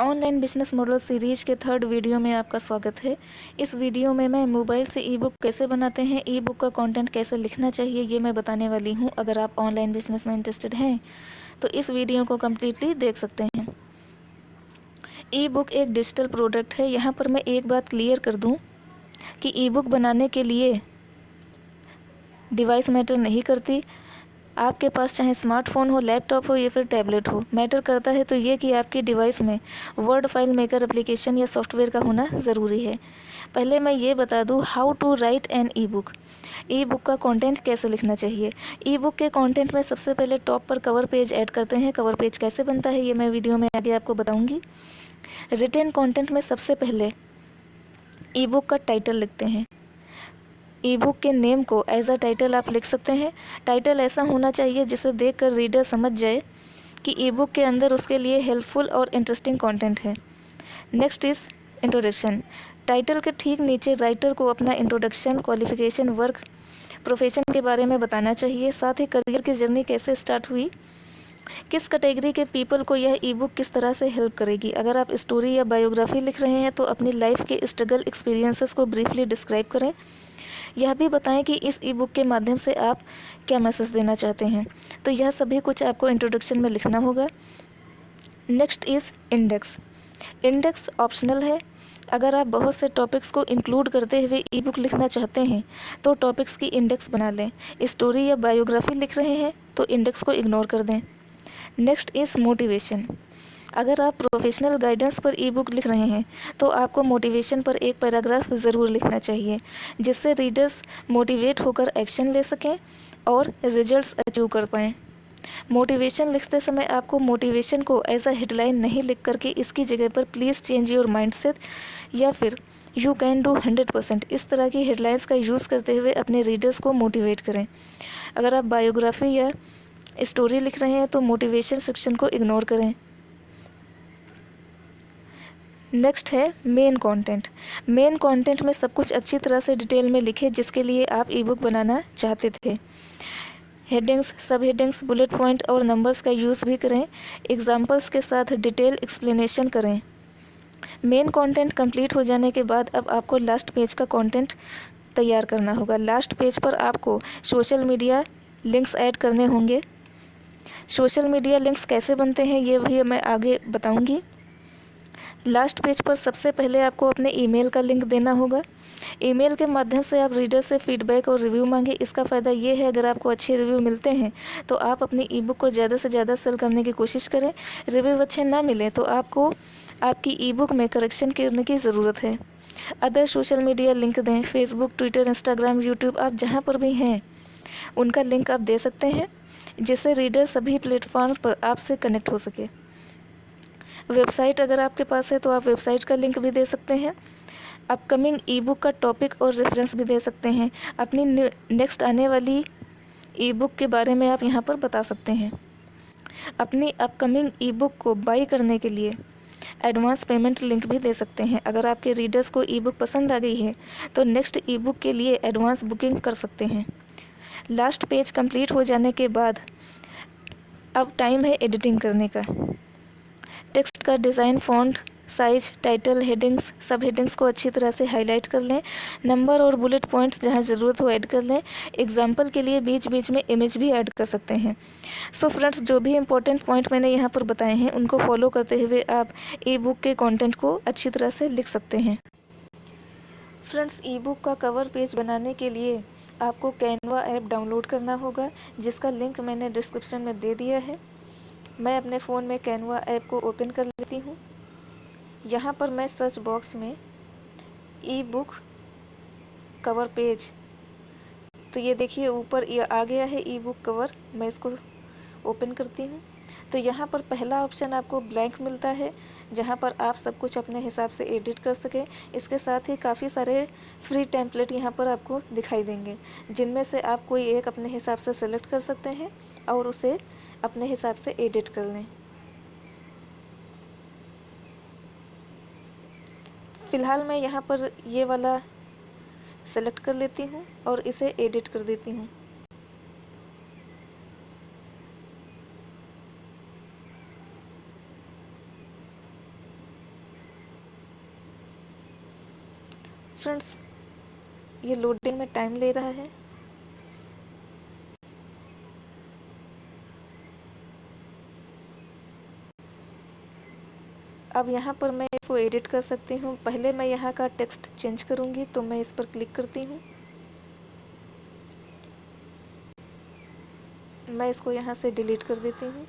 Online business model series के third video में आपका स्वागत है। इस वीडियो में मैं मोबाइल से ई बुक कैसे बनाते हैं, ई बुक का कंटेंट कैसे लिखना चाहिए, ये मैं बताने वाली हूँ। अगर आप ऑनलाइन बिजनेस में इंटरेस्टेड हैं तो इस वीडियो को कम्प्लीटली देख सकते हैं। ई बुक एक डिजिटल प्रोडक्ट है। यहाँ पर मैं एक बात क्लियर कर दूँ कि ई बुक बनाने के लिए डिवाइस मैटर नहीं करती। आपके पास चाहे स्मार्टफोन हो, लैपटॉप हो या फिर टैबलेट हो, मैटर करता है तो ये कि आपकी डिवाइस में वर्ड फाइल मेकर एप्लीकेशन या सॉफ्टवेयर का होना ज़रूरी है। पहले मैं ये बता दूँ how to write an ebook. Ebook का कंटेंट कैसे लिखना चाहिए। ई बुक के कंटेंट में सबसे पहले टॉप पर कवर पेज ऐड करते हैं। कवर पेज कैसे बनता है ये मैं वीडियो में आगे आपको बताऊँगी। रिटन कंटेंट में सबसे पहले ई बुक का टाइटल लिखते हैं। ई बुक के नेम को एज अ टाइटल आप लिख सकते हैं। टाइटल ऐसा होना चाहिए जिसे देखकर रीडर समझ जाए कि ई बुक के अंदर उसके लिए हेल्पफुल और इंटरेस्टिंग कंटेंट है। Next is introduction. टाइटल के ठीक नीचे राइटर को अपना इंट्रोडक्शन, क्वालिफिकेशन, वर्क, प्रोफेशन के बारे में बताना चाहिए। साथ ही करियर की जर्नी कैसे स्टार्ट हुई, किस कैटेगरी के पीपल को यह ई बुक किस तरह से हेल्प करेगी। अगर आप स्टोरी या बायोग्राफी लिख रहे हैं तो अपनी लाइफ के स्ट्रगल एक्सपीरियंसेस को ब्रीफली डिस्क्राइब करें। यह भी बताएं कि इस ई बुक के माध्यम से आप क्या मैसेज देना चाहते हैं। तो यह सभी कुछ आपको इंट्रोडक्शन में लिखना होगा। Next is index. Index optional है। अगर आप बहुत से टॉपिक्स को इंक्लूड करते हुए ई बुक लिखना चाहते हैं तो टॉपिक्स की इंडेक्स बना लें। स्टोरी या बायोग्राफी लिख रहे हैं तो इंडेक्स को इग्नोर कर दें। Next is motivation. अगर आप प्रोफेशनल गाइडेंस पर ई बुक लिख रहे हैं तो आपको मोटिवेशन पर एक पैराग्राफ ज़रूर लिखना चाहिए, जिससे रीडर्स मोटिवेट होकर एक्शन ले सकें और रिजल्ट्स अचीव कर पाएँ। मोटिवेशन लिखते समय आपको मोटिवेशन को एज अ हेडलाइन नहीं लिख करके इसकी जगह पर प्लीज़ चेंज योर माइंडसेट या फिर यू कैन डू 100% इस तरह की हेडलाइंस का यूज़ करते हुए अपने रीडर्स को मोटिवेट करें। अगर आप बायोग्राफी या स्टोरी लिख रहे हैं तो मोटिवेशन सेक्शन को इग्नोर करें। नेक्स्ट है मेन कंटेंट। मेन कंटेंट में सब कुछ अच्छी तरह से डिटेल में लिखें जिसके लिए आप ई बुक बनाना चाहते थे। हेडिंग्स, सब हेडिंग्स, बुलेट पॉइंट और नंबर्स का यूज़ भी करें। एग्जाम्पल्स के साथ डिटेल एक्सप्लेनेशन करें। मेन कंटेंट कंप्लीट हो जाने के बाद अब आपको लास्ट पेज का कंटेंट तैयार करना होगा। लास्ट पेज पर आपको सोशल मीडिया लिंक्स ऐड करने होंगे। सोशल मीडिया लिंक्स कैसे बनते हैं ये भी मैं आगे बताऊंगी। लास्ट पेज पर सबसे पहले आपको अपने ईमेल का लिंक देना होगा। ईमेल के माध्यम से आप रीडर से फीडबैक और रिव्यू मांगे। इसका फ़ायदा ये है अगर आपको अच्छे रिव्यू मिलते हैं तो आप अपनी ई बुक को ज़्यादा से ज़्यादा सेल करने की कोशिश करें। रिव्यू अच्छे ना मिले तो आपको आपकी ई बुक में करेक्शन करने की ज़रूरत है। अदर सोशल मीडिया लिंक दें। फेसबुक, ट्विटर, इंस्टाग्राम, यूट्यूब, आप जहाँ पर भी हैं उनका लिंक आप दे सकते हैं जिससे रीडर सभी प्लेटफॉर्म पर आपसे कनेक्ट हो सके। वेबसाइट अगर आपके पास है तो आप वेबसाइट का लिंक भी दे सकते हैं। अपकमिंग ई बुक का टॉपिक और रेफरेंस भी दे सकते हैं। अपनी नेक्स्ट आने वाली ई बुक के बारे में आप यहाँ पर बता सकते हैं। अपनी अपकमिंग ई बुक को बाई करने के लिए एडवांस पेमेंट लिंक भी दे सकते हैं। अगर आपके रीडर्स को ई बुक पसंद आ गई है तो नेक्स्ट ई बुक के लिए एडवांस बुकिंग कर सकते हैं। लास्ट पेज कंप्लीट हो जाने के बाद अब टाइम है एडिटिंग करने का। टेक्स्ट का design, font size, title, headings, सब हेडिंग्स को अच्छी तरह से हाईलाइट कर लें। नंबर और बुलेट पॉइंट जहाँ ज़रूरत हो ऐड कर लें। एग्जाम्पल के लिए बीच बीच में इमेज भी ऐड कर सकते हैं। सो फ्रेंड्स, जो भी इंपॉर्टेंट पॉइंट मैंने यहाँ पर बताए हैं उनको फॉलो करते हुए आप ई बुक के कंटेंट को अच्छी तरह से लिख सकते हैं। फ्रेंड्स, ई बुक का कवर पेज बनाने के लिए आपको कैनवा ऐप डाउनलोड करना होगा जिसका लिंक मैंने डिस्क्रिप्शन में दे दिया है। मैं अपने फ़ोन में कैनवा ऐप को ओपन कर लेती हूँ। यहाँ पर मैं सर्च बॉक्स में ई बुक कवर पेज, तो ये देखिए ऊपर ये आ गया है ई बुक कवर। मैं इसको ओपन करती हूँ तो यहाँ पर पहला ऑप्शन आपको ब्लैंक मिलता है जहाँ पर आप सब कुछ अपने हिसाब से एडिट कर सकें। इसके साथ ही काफ़ी सारे फ्री टेम्पलेट यहाँ पर आपको दिखाई देंगे जिनमें से आप कोई एक अपने हिसाब से सेलेक्ट कर सकते हैं और उसे अपने हिसाब से एडिट कर लें। फ़िलहाल मैं यहाँ पर ये वाला सेलेक्ट कर लेती हूँ और इसे एडिट कर देती हूँ। फ्रेंड्स, ये लोडिंग में टाइम ले रहा है। अब यहाँ पर मैं इसको एडिट कर सकती हूँ। पहले मैं यहाँ का टेक्स्ट चेंज करूँगी, तो मैं इस पर क्लिक करती हूँ। मैं इसको यहाँ से डिलीट कर देती हूँ।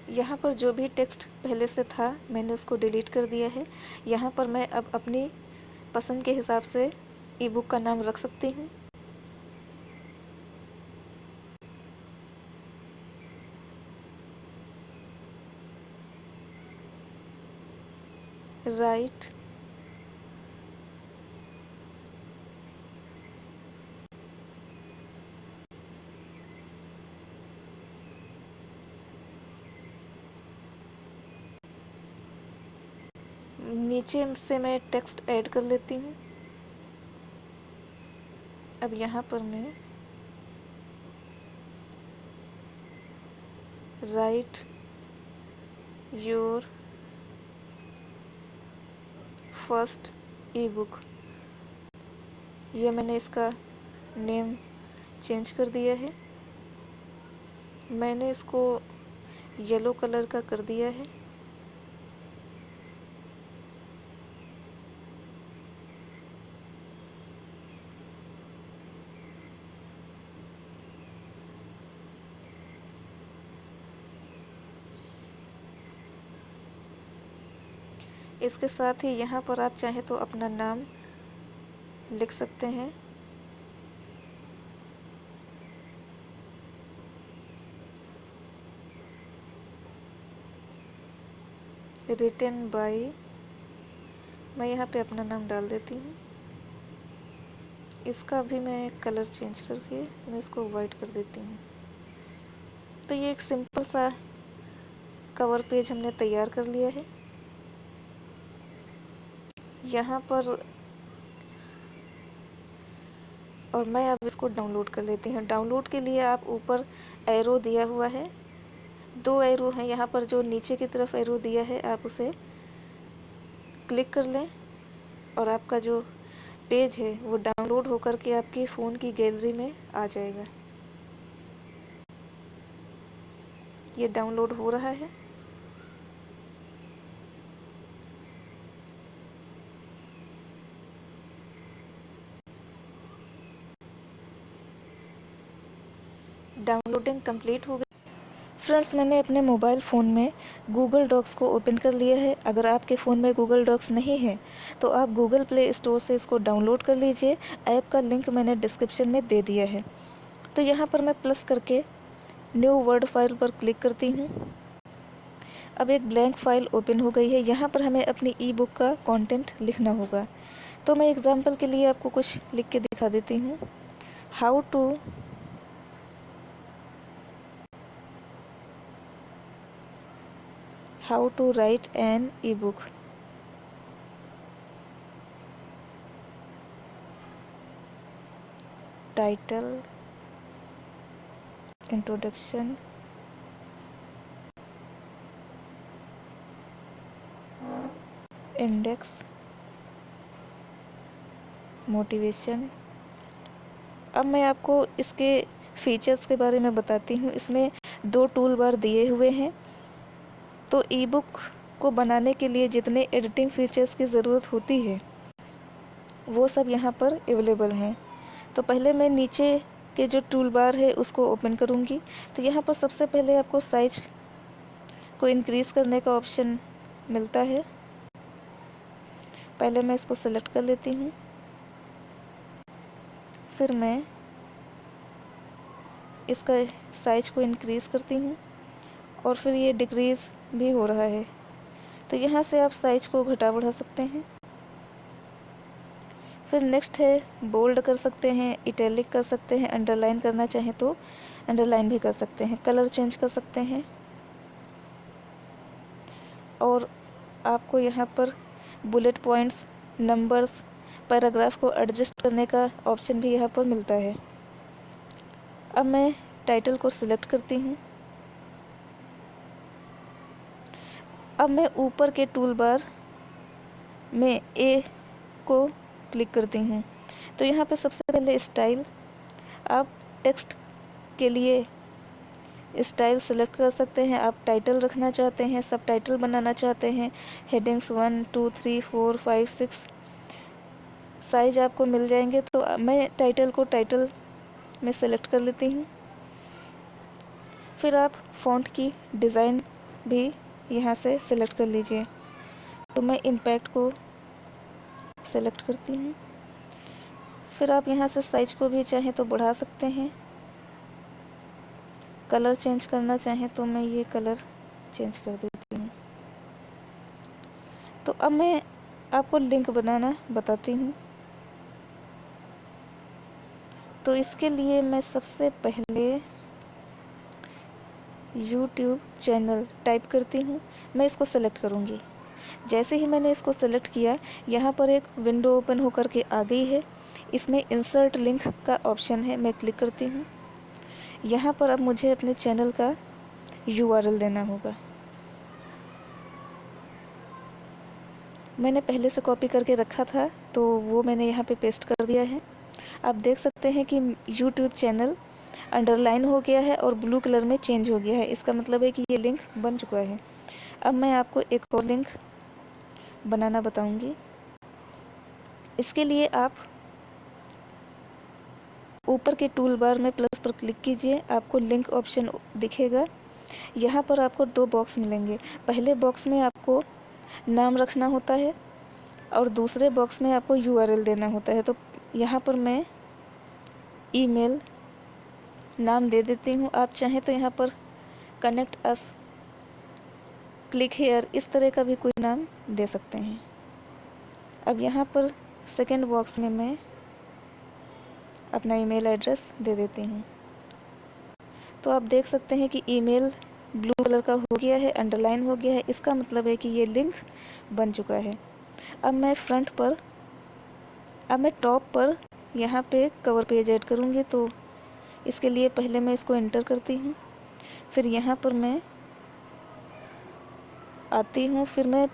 यहाँ पर जो भी टेक्स्ट पहले से था मैंने उसको डिलीट कर दिया है। यहाँ पर मैं अब अपनी पसंद के हिसाब से ई बुक का नाम रख सकती हूँ। राइट नीचे से मैं टेक्स्ट ऐड कर लेती हूँ। अब यहाँ पर मैं right your first E book, ये मैंने इसका नेम चेंज कर दिया है। मैंने इसको येलो कलर का कर दिया है। इसके साथ ही यहाँ पर आप चाहे तो अपना नाम लिख सकते हैं। रिटन बाय, मैं यहाँ पे अपना नाम डाल देती हूँ। इसका भी मैं कलर चेंज करके मैं इसको वाइट कर देती हूँ। तो ये एक सिंपल सा कवर पेज हमने तैयार कर लिया है। यहाँ पर और मैं अब इसको डाउनलोड कर लेती हूँ। डाउनलोड के लिए आप ऊपर एरो दिया हुआ है, 2 एरो हैं यहाँ पर, जो नीचे की तरफ एरो दिया है आप उसे क्लिक कर लें और आपका जो पेज है वो डाउनलोड होकर के आपके फ़ोन की गैलरी में आ जाएगा। ये डाउनलोड हो रहा है। डाउनलोडिंग कंप्लीट हो गई। फ्रेंड्स, मैंने अपने मोबाइल फ़ोन में गूगल डॉक्स को ओपन कर लिया है। अगर आपके फ़ोन में गूगल डॉक्स नहीं है तो आप गूगल प्ले स्टोर से इसको डाउनलोड कर लीजिए। ऐप का लिंक मैंने डिस्क्रिप्शन में दे दिया है। तो यहाँ पर मैं प्लस करके न्यू वर्ड फाइल पर क्लिक करती हूँ। अब एक ब्लैंक फ़ाइल ओपन हो गई है। यहाँ पर हमें अपनी ई बुक का कंटेंट लिखना होगा। तो मैं एग्ज़ाम्पल के लिए आपको कुछ लिख के दिखा देती हूँ। How to write an ebook. Title, introduction, index, motivation. अब मैं आपको इसके फीचर्स के बारे में बताती हूँ। इसमें 2 टूल बार दिए हुए हैं। तो ई बुक को बनाने के लिए जितने एडिटिंग फीचर्स की ज़रूरत होती है वो सब यहाँ पर अवेलेबल हैं। तो पहले मैं नीचे के जो टूल बार है उसको ओपन करूँगी। तो यहाँ पर सबसे पहले आपको साइज को इंक्रीज़ करने का ऑप्शन मिलता है। पहले मैं इसको सेलेक्ट कर लेती हूँ, फिर मैं इसका साइज को इंक्रीज़ करती हूँ और फिर ये डिक्रीज़ भी हो रहा है। तो यहाँ से आप साइज को घटा बढ़ा सकते हैं। फिर नेक्स्ट है बोल्ड कर सकते हैं, इटैलिक कर सकते हैं, अंडरलाइन करना चाहें तो अंडरलाइन भी कर सकते हैं, कलर चेंज कर सकते हैं। और आपको यहाँ पर बुलेट पॉइंट्स, नंबर्स, पैराग्राफ को एडजस्ट करने का ऑप्शन भी यहाँ पर मिलता है। अब मैं टाइटल को सिलेक्ट करती हूँ। अब मैं ऊपर के टूल बार में ए को क्लिक करती हूँ। तो यहाँ पे सबसे पहले स्टाइल, आप टेक्स्ट के लिए स्टाइल सेलेक्ट कर सकते हैं। आप टाइटल रखना चाहते हैं, सब टाइटल बनाना चाहते हैं, हेडिंग्स 1 2 3 4 5 6 साइज आपको मिल जाएंगे। तो मैं टाइटल को टाइटल में सेलेक्ट कर लेती हूँ। फिर आप फ़ॉन्ट की डिज़ाइन भी यहाँ से सेलेक्ट कर लीजिए। तो मैं इम्पैक्ट को सेलेक्ट करती हूँ। फिर आप यहाँ से साइज को भी चाहें तो बढ़ा सकते हैं, कलर चेंज करना चाहें तो मैं ये कलर चेंज कर देती हूँ। तो अब मैं आपको लिंक बनाना बताती हूँ। तो इसके लिए मैं सबसे पहले YouTube चैनल टाइप करती हूँ। मैं इसको सेलेक्ट करूँगी। जैसे ही मैंने इसको सेलेक्ट किया, यहाँ पर एक विंडो ओपन होकर के आ गई है। इसमें इंसर्ट लिंक का ऑप्शन है, मैं क्लिक करती हूँ। यहाँ पर अब मुझे अपने चैनल का URL देना होगा। मैंने पहले से कॉपी करके रखा था, तो वो मैंने यहाँ पे पेस्ट कर दिया है। आप देख सकते हैं कि YouTube चैनल अंडरलाइन हो गया है और ब्लू कलर में चेंज हो गया है। इसका मतलब है कि ये लिंक बन चुका है। अब मैं आपको एक और लिंक बनाना बताऊंगी। इसके लिए आप ऊपर के टूल बार में प्लस पर क्लिक कीजिए, आपको लिंक ऑप्शन दिखेगा। यहाँ पर आपको 2 बॉक्स मिलेंगे। पहले बॉक्स में आपको नाम रखना होता है और दूसरे बॉक्स में आपको URL देना होता है। तो यहाँ पर मैं ईमेल नाम दे देती हूँ। आप चाहें तो यहाँ पर कनेक्ट अस, क्लिक हेयर, इस तरह का भी कोई नाम दे सकते हैं। अब यहाँ पर सेकंड बॉक्स में मैं अपना ईमेल एड्रेस दे देती हूँ। तो आप देख सकते हैं कि ईमेल ब्लू कलर का हो गया है, अंडरलाइन हो गया है। इसका मतलब है कि ये लिंक बन चुका है। अब मैं टॉप पर यहाँ पे कवर पेज ऐड करूँगी। तो इसके लिए पहले मैं इसको एंटर करती हूँ, फिर यहाँ पर मैं आती हूँ, फिर मैं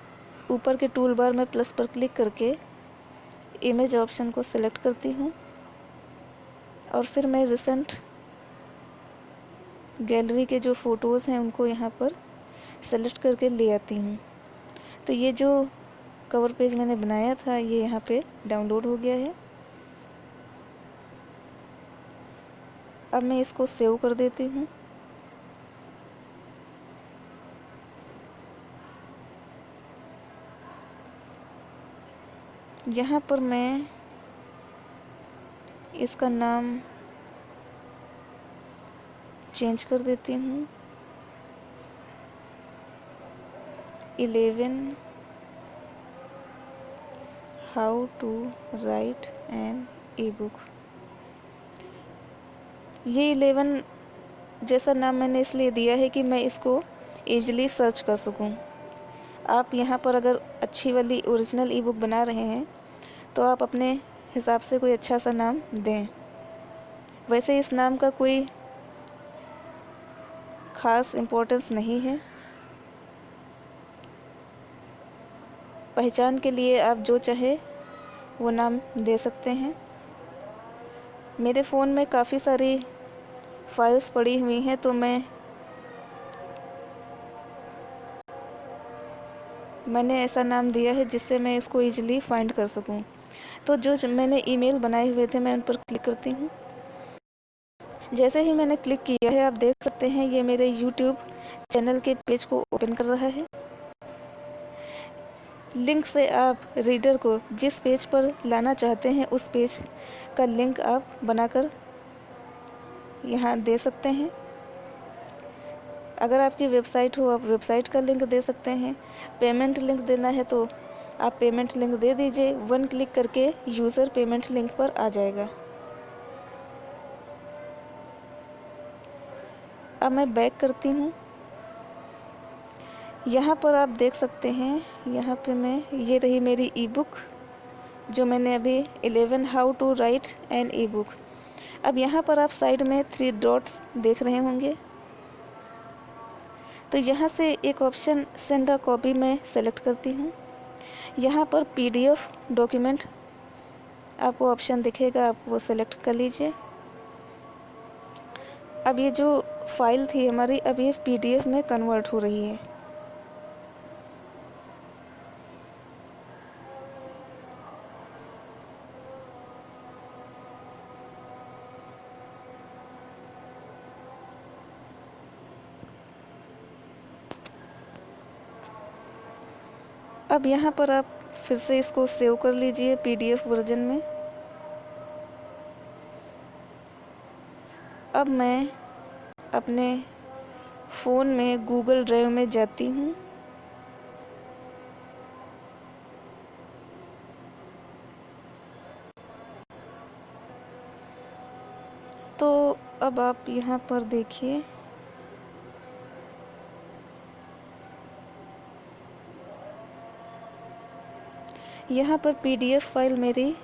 ऊपर के टूल बार में प्लस पर क्लिक करके इमेज ऑप्शन को सिलेक्ट करती हूँ और फिर मैं रिसेंट गैलरी के जो फ़ोटोज़ हैं उनको यहाँ पर सेलेक्ट करके ले आती हूँ। तो ये जो कवर पेज मैंने बनाया था ये यहाँ पे डाउनलोड हो गया है। अब मैं इसको सेव कर देती हूँ। यहाँ पर मैं इसका नाम चेंज कर देती हूँ, 11 how to write an ebook. ये 11 जैसा नाम मैंने इसलिए दिया है कि मैं इसको ईजिली सर्च कर सकूं। आप यहाँ पर अगर अच्छी वाली ओरिजिनल ई-बुक बना रहे हैं तो आप अपने हिसाब से कोई अच्छा सा नाम दें। वैसे इस नाम का कोई ख़ास इम्पोर्टेंस नहीं है। पहचान के लिए आप जो चाहे वो नाम दे सकते हैं। मेरे फ़ोन में काफ़ी सारी फाइल्स पड़ी हुई हैं, तो मैंने ऐसा नाम दिया है जिससे मैं इसको ईजिली फाइंड कर सकूं। तो जो मैंने ईमेल बनाए हुए थे मैं उन पर क्लिक करती हूं। जैसे ही मैंने क्लिक किया है आप देख सकते हैं ये मेरे YouTube चैनल के पेज को ओपन कर रहा है। लिंक से आप रीडर को जिस पेज पर लाना चाहते हैं उस पेज का लिंक आप बनाकर यहाँ दे सकते हैं। अगर आपकी वेबसाइट हो आप वेबसाइट का लिंक दे सकते हैं। पेमेंट लिंक देना है तो आप पेमेंट लिंक दे दीजिए। 1 क्लिक करके यूज़र पेमेंट लिंक पर आ जाएगा। अब मैं बैक करती हूँ। यहाँ पर आप देख सकते हैं, यहाँ पे ये रही मेरी ई बुक जो मैंने अभी 11 how to write an ebook. अब यहाँ पर आप साइड में 3 डॉट्स देख रहे होंगे, तो यहाँ से एक ऑप्शन सेंड अ कॉपी मैं सेलेक्ट करती हूँ। यहाँ पर PDF डॉक्यूमेंट आपको ऑप्शन दिखेगा, आप वो सेलेक्ट कर लीजिए। अब ये जो फाइल थी हमारी, अब ये PDF में कन्वर्ट हो रही है। अब यहाँ पर आप फिर से इसको सेव कर लीजिए PDF वर्जन में। अब मैं अपने फ़ोन में गूगल ड्राइव में जाती हूँ। तो अब आप यहाँ पर देखिए, यहाँ पर PDF फाइल मेरी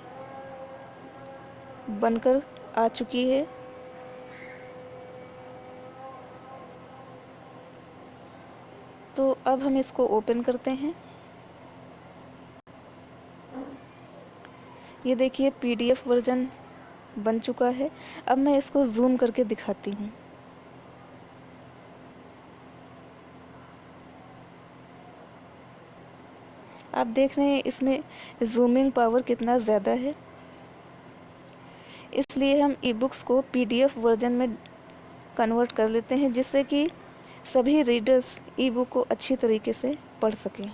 बनकर आ चुकी है। तो अब हम इसको ओपन करते हैं। ये देखिए PDF वर्जन बन चुका है। अब मैं इसको जूम करके दिखाती हूँ। आप देख रहे हैं इसमें जूमिंग पावर कितना ज़्यादा है। इसलिए हम ई बुक्स को PDF वर्जन में कन्वर्ट कर लेते हैं, जिससे कि सभी रीडर्स ई बुक को अच्छी तरीके से पढ़ सकें।